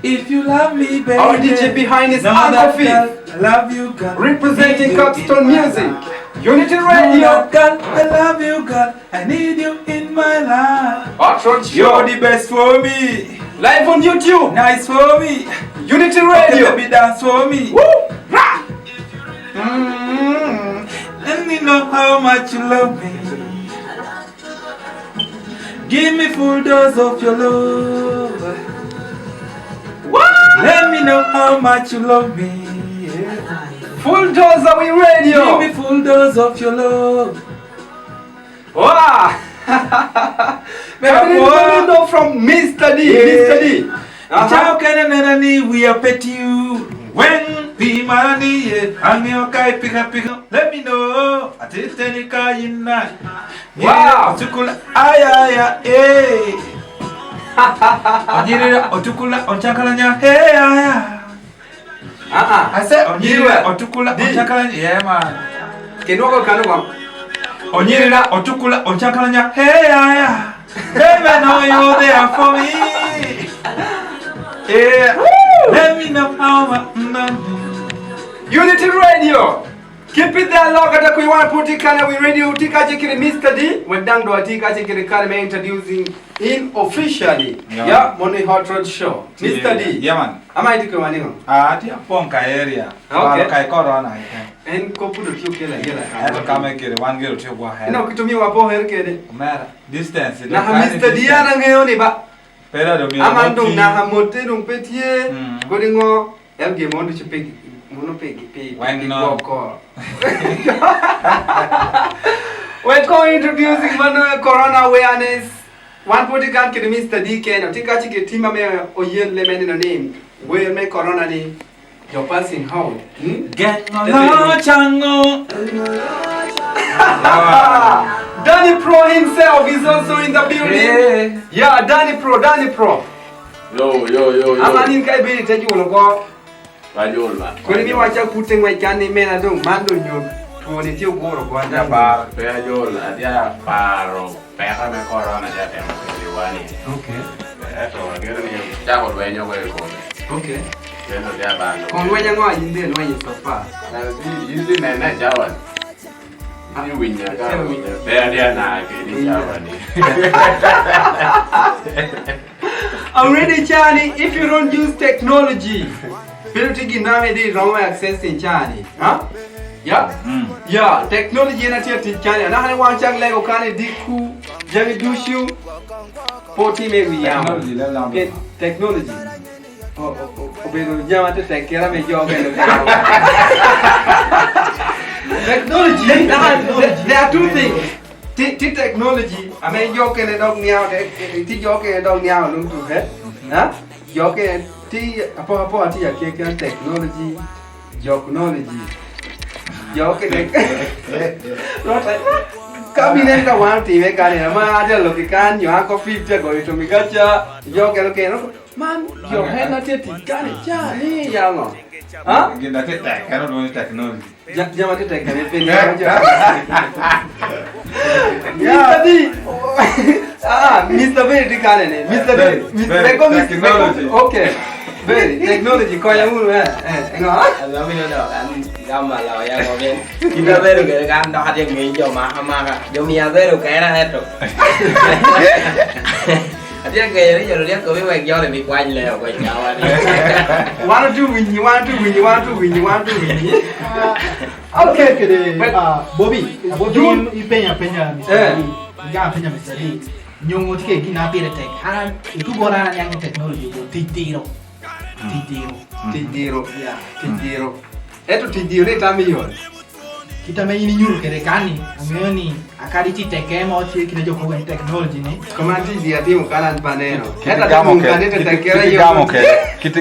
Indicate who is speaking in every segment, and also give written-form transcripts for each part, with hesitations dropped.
Speaker 1: If you love me, baby.
Speaker 2: Our DJ behind is Anko Fiffz.
Speaker 1: I love you, God.
Speaker 2: Representing Capstone Music. Unity
Speaker 1: Know
Speaker 2: Radio.
Speaker 1: that, God, I love you, God. I need you in my life.
Speaker 2: Outro
Speaker 1: You're
Speaker 2: Show.
Speaker 1: the best for me.
Speaker 2: Live on YouTube.
Speaker 1: Nice for me.
Speaker 2: Unity
Speaker 1: Okay,
Speaker 2: Radio.
Speaker 1: baby, dance for me.
Speaker 2: Woo! Rah!
Speaker 1: Let me know how much you love me. Give me full dose of your love.
Speaker 2: What?
Speaker 1: Let me know how much you love me. Yeah.
Speaker 2: Full dose of
Speaker 1: Give
Speaker 2: radio.
Speaker 1: me full dose of your love.
Speaker 2: Wow! Coming know from Mr. D. Mr. D.
Speaker 1: How can I we are pet you when we money and me okay pick up. Let me know. I tell you in night.
Speaker 2: Wow.
Speaker 1: Otukula aya eh. Onyira otukula onchakalanya hey aya. I said onyira otukula onchakalanya yeah man.
Speaker 2: Kenoko kanoko.
Speaker 1: Onyira otukula onchakalanya hey aya. Baby know you there for me. Yeah. Let me know how much.
Speaker 2: Unity Radio. Keep it there long at we want to put it kind of radio tika jikiri Mr. D. When dang do tika jikiri kind introducing him officially. Yeah, Money Hot Rod Show. Mr. D.
Speaker 1: Yeah man.
Speaker 2: Am I to maningo?
Speaker 1: Tia ponka area.
Speaker 2: Okay.
Speaker 1: Kai corona.
Speaker 2: En kopu do kiu kela yela.
Speaker 1: Ato kama kile one girl to go ahead.
Speaker 2: Ino kitumi wapo her kede.
Speaker 1: Mara distance.
Speaker 2: Na Mr. D ana ngeo ni ba.
Speaker 1: Pero do mi.
Speaker 2: Amandung na hamote dung petie. Godingo elge mondo chipegi. Mono pegi.
Speaker 1: Wang no.
Speaker 2: We're co-introducing one corona awareness. One political kid Mr. D Ken. Tika chike tima me oyen lemon in a name. Where make corona ni your passing how?
Speaker 1: Get no chango.
Speaker 2: Danny Pro himself is also in the building. Yeah, Danny Pro.
Speaker 3: Yo.
Speaker 2: Amanin kai bini teju loko.
Speaker 3: Bajola.
Speaker 2: Kuni mi wacha puteng mai jani mena dong mando nyo. Tuoni tiu goro kwa
Speaker 3: Dia bar, bajola. Dia paro. Pera me corona dia tema liwani.
Speaker 2: Okay.
Speaker 3: Eto, ngere ni jago duenyo kwa ko.
Speaker 2: Okay.
Speaker 3: Ndio dia bando.
Speaker 2: Konwenya ngwa yinde no yin sofa.
Speaker 3: Na hizi nene jawan. Ni winya ga winya. Dia na ke ni jawani.
Speaker 2: Already Chani, if you don't use technology, Pilotigi nowadays wrong access in Chani. Huh? Yeah? Yeah, technology na tia Chani. Na hane wanchang lego kane diku, jami dushu, 40 maybe yama. Technology. Obero jama te tekera me joga no. Technology. There are two things. Technology, I mean, you can dog meow, you dog meow, look to head. Huh? You can tea a technology, technology. You can come in and one team, I got a man, look at you, Uncle Fiffz, going to me, gotcha. You can man, your hand not yet, got it, Charlie, young. Huh?
Speaker 1: Get that attack. I don't know technology.
Speaker 2: Jamati take it. Mr. D. Mr. Very Dikanene. Mr. D. Technology. Okay. Very technology. Kau yang mulu Enggak.
Speaker 4: Kami nak gambar lah yang mungkin kita baru kan dah ada yang menjauh maka dunia baru kaya itu. Dia kaya ni jadi dia kau memang jauh lebih kuat lah kau jauh ni.
Speaker 2: Want to win. Okay,
Speaker 5: Bobby, penya Mr. D. Nyongo tike kina pire tek. Haran itu bola yang teknologi itu titiro.
Speaker 2: Ya, titiro. Itu titiro ni kami yo.
Speaker 5: Kita main ini nyuruh kerekani, amioni akari tite kemo kita joko dengan teknologi ni.
Speaker 2: Komandi dia timu kanan paneno.
Speaker 1: Kita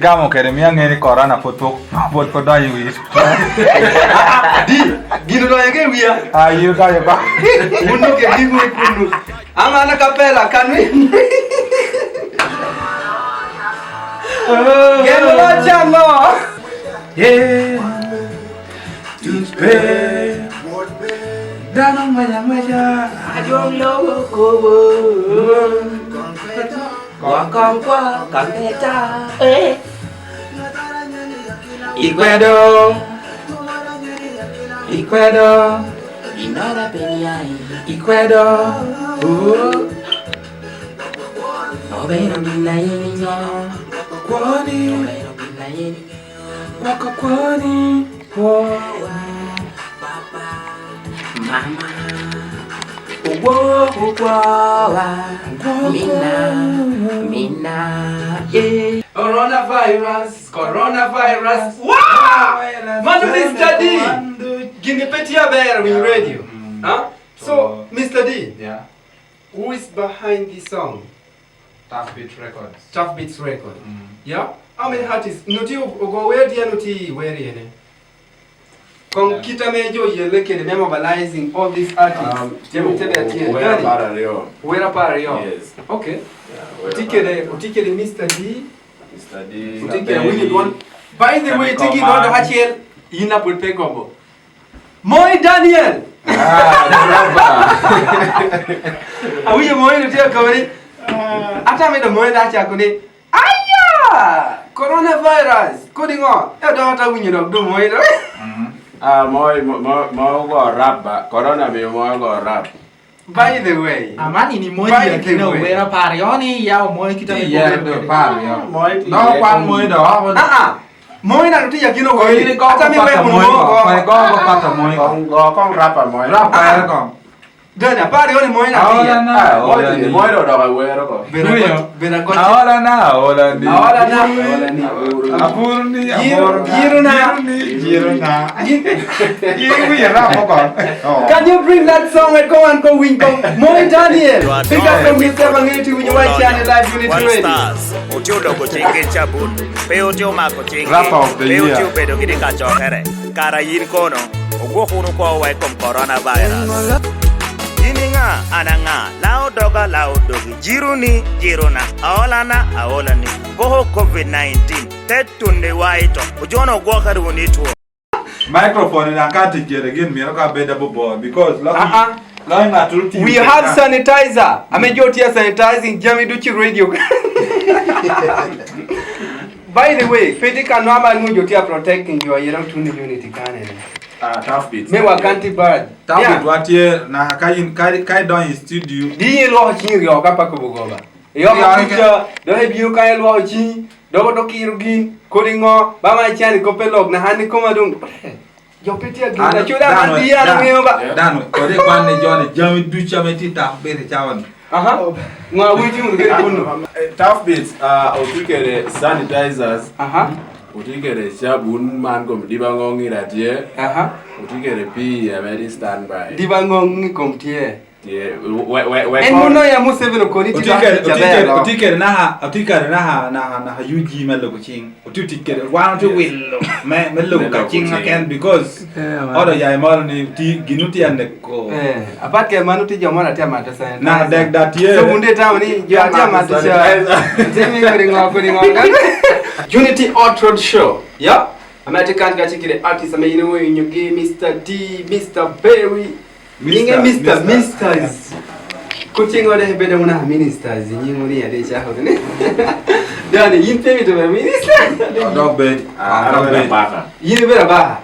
Speaker 1: gamo kere miang ngeri corona foto buat pada yu is.
Speaker 2: Gino do yang wia.
Speaker 1: Ayu kaya ba.
Speaker 2: Mundu ke gigu ikundu. Ama na kapela kanwi. Gelo chango.
Speaker 1: Yeah. To spare. Danong meja.
Speaker 4: Ajong logo kobo. Qua con qua Campecha. Ecuador. Ecuador. Inora Peniai. Ecuador. Obero Minaini. Kwani. Obero Minaini. Waka Kwani. Mama. Mina, yeah.
Speaker 2: Coronavirus. Wow! Manu Mr. D. Ginipetia Bear in radio. Huh? So, Mr. D.
Speaker 1: Yeah.
Speaker 2: Who is behind this song?
Speaker 1: Tuff Beat Records.
Speaker 2: Tuff Beats record. Yeah? How many artists? Nuti ugo where dia nuti where yene? Kong kita mejo yele ke the mobilizing all these artists. Where para yo?
Speaker 3: Yes.
Speaker 2: Okay.
Speaker 3: Yeah,
Speaker 2: Utikele Mr. D.
Speaker 3: Mr. D.
Speaker 2: Utikele we need one. By the way, tiki don't HL ina put pe kombo. Moy Daniel. Awi moy nuti akawari. Ata me the moy da cha kuni. Aya! Coronavirus. Coding on. Ya da ata winyo do moy do.
Speaker 3: Mo go rap ba. Corona me mo go rap.
Speaker 2: By the way,
Speaker 5: Amani ni moja
Speaker 2: By the
Speaker 5: kina
Speaker 2: way.
Speaker 5: uwera parioni ya moja kita
Speaker 1: Đó quan môi đó.
Speaker 2: moy na nuti ya kino
Speaker 1: Có
Speaker 2: go.
Speaker 1: ý có
Speaker 2: Ata mi
Speaker 1: bắt
Speaker 2: we
Speaker 1: tầm
Speaker 2: mo
Speaker 1: môi
Speaker 2: go.
Speaker 1: phải có bắt tầm môi.
Speaker 3: Con rap à mo.
Speaker 1: Rap phải còn.
Speaker 2: Dana parioni moy na
Speaker 1: Ahora
Speaker 2: ti.
Speaker 1: na.
Speaker 3: Mo do do we ro ko.
Speaker 2: Bena go.
Speaker 1: Ahora na. Ahora ni.
Speaker 2: Ahora na.
Speaker 1: Apur ni.
Speaker 2: Giro na.
Speaker 1: Giro na. Giro ya rap còn.
Speaker 2: Can you bring that song and go win go? Moy Daniel. Pick up from Mr. Bangeti with your white channel live unit
Speaker 6: One
Speaker 2: ready.
Speaker 6: stars, utio ko chinge chabun, pe utio ma ko chinge,
Speaker 1: Rap of the
Speaker 6: pe
Speaker 1: year.
Speaker 6: utio bedo gidi ka chokere, kara yin kono, ogwo kunu ko wai kom coronavirus. Yininga ananga, lao dogi, jiruna, aolani, boho COVID-19, tetunde waito, ujono ogwo kari unitu.
Speaker 1: Microphone na kati kere again me ka beda bobo because
Speaker 2: We have sanitizer. Amejotia sanitizing Jamie Duchi radio. By the way, Pedika normal mujotia protecting your yellow tune unity can.
Speaker 3: Tuff Beat.
Speaker 2: Me wa kanti bad.
Speaker 1: Tabu watie na kai don in studio.
Speaker 2: Di lo chin yo kapa ko bogoba. Yo ka do he biu kai lo chin, do do kirugin, koringo, ba ma chani ko pelog na hani ko madung. Yo petia gina chuda mandia na me ba.
Speaker 1: Dan ko de kwan ne jone jami du chameti ta bere chawan.
Speaker 2: Aha. Ngwa wuji mu gere kunu.
Speaker 3: Tuff Beat utikere sanitizers.
Speaker 2: Aha.
Speaker 3: Utikere sabun man ko dibango ngiratie.
Speaker 2: Aha.
Speaker 3: Utikere pi ya very standby.
Speaker 2: Dibango ngikomtie.
Speaker 3: Yeah,
Speaker 2: En muno ya mu 7 ko ni
Speaker 1: Utikere na yuji melo ko ching. Utikere wan to will melo ka ching again because odo ya mal ni ti ginuti ande ko.
Speaker 2: Apat ke manuti jamona tia mata sa.
Speaker 1: Na dek that year.
Speaker 2: So munde ta ni ya tia mata sa. Temi ko ringo. Unity Art Road Show. Yeah. American kachikire artist ameyino we nyugi Mr. D, Mr. Berry. Ninge Mr. Kuchingo de bede muna ministers nyingo ni ade cha ho ne. Dani yimpe mi to minister.
Speaker 1: Dog bed.
Speaker 3: Baka.
Speaker 2: Yini bera ba.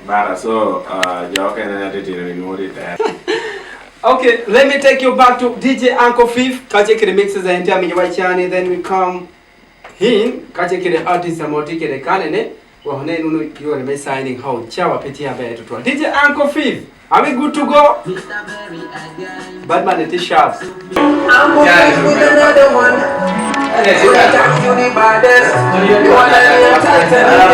Speaker 3: Bara so yo can edit in mode there.
Speaker 2: Okay, let me take you back to DJ Anko Fiffz. Kachikire mixes and tell me your channel, then we come in kachikire artist amotike de kanene. Well, you are signing how Chawa Petia Bear to DJ Anko Fiffz. Are we good to go? Batman it is sharp.
Speaker 4: I'm going with another one. And it's gonna talk to the baddest. You wanna hear a title?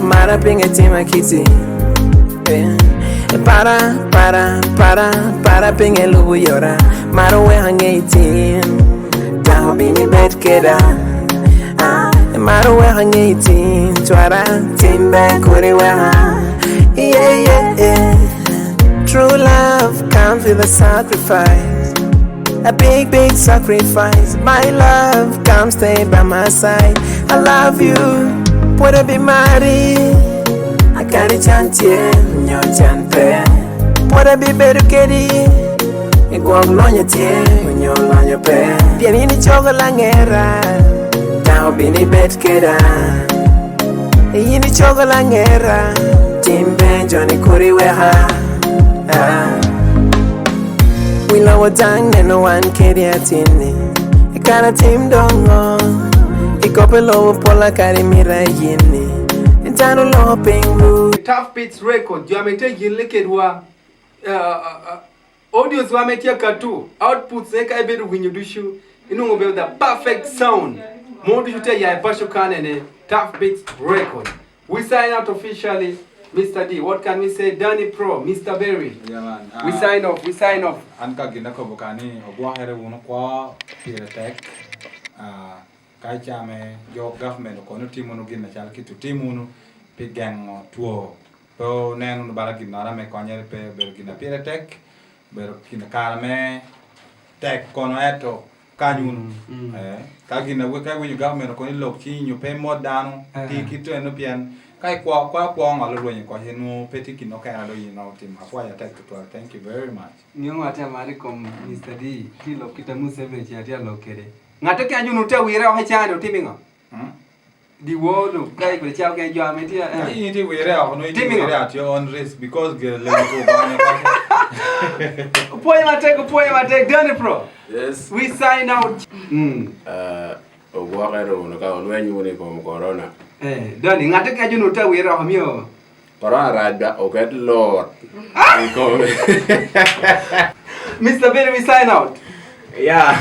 Speaker 4: Mara pinga tima kiti. Para pinga lubu yora. Mara we hangaitin. Taho bini bed keda. Mara we hangaitin. Twara timbe kuri we ha. Yeah. True love comes with a sacrifice. A big sacrifice. My love, come stay by my side. I love you, put a be married. I got a chance, no chance. Put a be better, kitty. It go on your tear, when you're on your bed. Bien in the chocolate langera. Down be the bed, kidda. In the chocolate langera. Timbe, Johnny Kuriweha. We know what time and no one carry a tinny. A kind of team don't know. A couple of pola carry me right in. And I don't know ping.
Speaker 2: Tuff Beats record. You are making lick it wa audios wa metia katu. Outputs eka ebedu when you do show. You know about the perfect sound. More do you tell ya passion can and Tuff Beats record. We sign out officially. Mr. D, what can we say? Danny Pro, Mr. Berry.
Speaker 1: Yeah, man.
Speaker 2: We sign off.
Speaker 1: Anka gina ko bukani ogwa here wono kwa tech. Kai chame yo government ko no timu no gina chal kitu timu no pigang tuo. So nenu no bara gina ra me konye pe ber gina tech. Ber gina karame tech kono eto kanyun. Ka gina we ka we government ko ni lok chi nyu pe modano ti kitu eno pian. Kai kwa ngalo lwenye kwa henu peti kinoka ya loyi na team hapo ya tech to. Thank you very much.
Speaker 2: Nyongo ata mari kom Mr. D kilo kita museve chia lokere. Ngatoke anyu nute wire o hachano timingo. Di wodo kai ko chia ke jo ametia.
Speaker 1: Ni ti wire o no ti wire at your own risk because girl let go banya.
Speaker 2: Point my take Danny Pro.
Speaker 3: Yes.
Speaker 2: We sign out.
Speaker 3: Ogwagero no ka onwenyu ni ko corona.
Speaker 2: Danny ngatoke anyu nute wire o mio.
Speaker 3: Corona rada o get lord.
Speaker 2: Mr. Berry, we sign out.
Speaker 7: Yeah.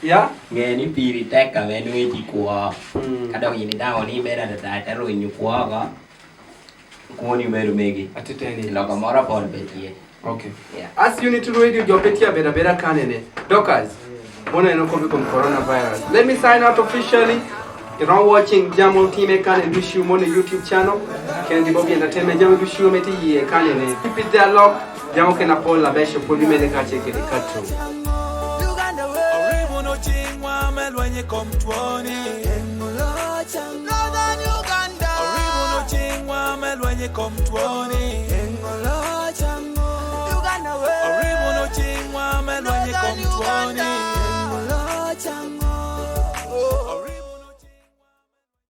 Speaker 2: Yeah?
Speaker 7: Nghe ni piri tek ka ve nuôi chỉ của cái đầu nhìn đau ni bé là đại ta rồi nhiều quá có ni bé megi
Speaker 2: Atiteni.
Speaker 7: lo ka mora por be tie.
Speaker 2: Okay.
Speaker 7: Yeah.
Speaker 2: As you need to read your petia better kanene. Dockers. Mona no come from coronavirus. Let me sign out officially. You're not watching Jamon Team Kan and Wishu on the YouTube channel. Candy Bobby Entertainment Jamon Wishu Meti Ye Kanene. Keep it there lock. Jamon can uphold la besho for you made the catch it cut through.
Speaker 8: When you come to when you come to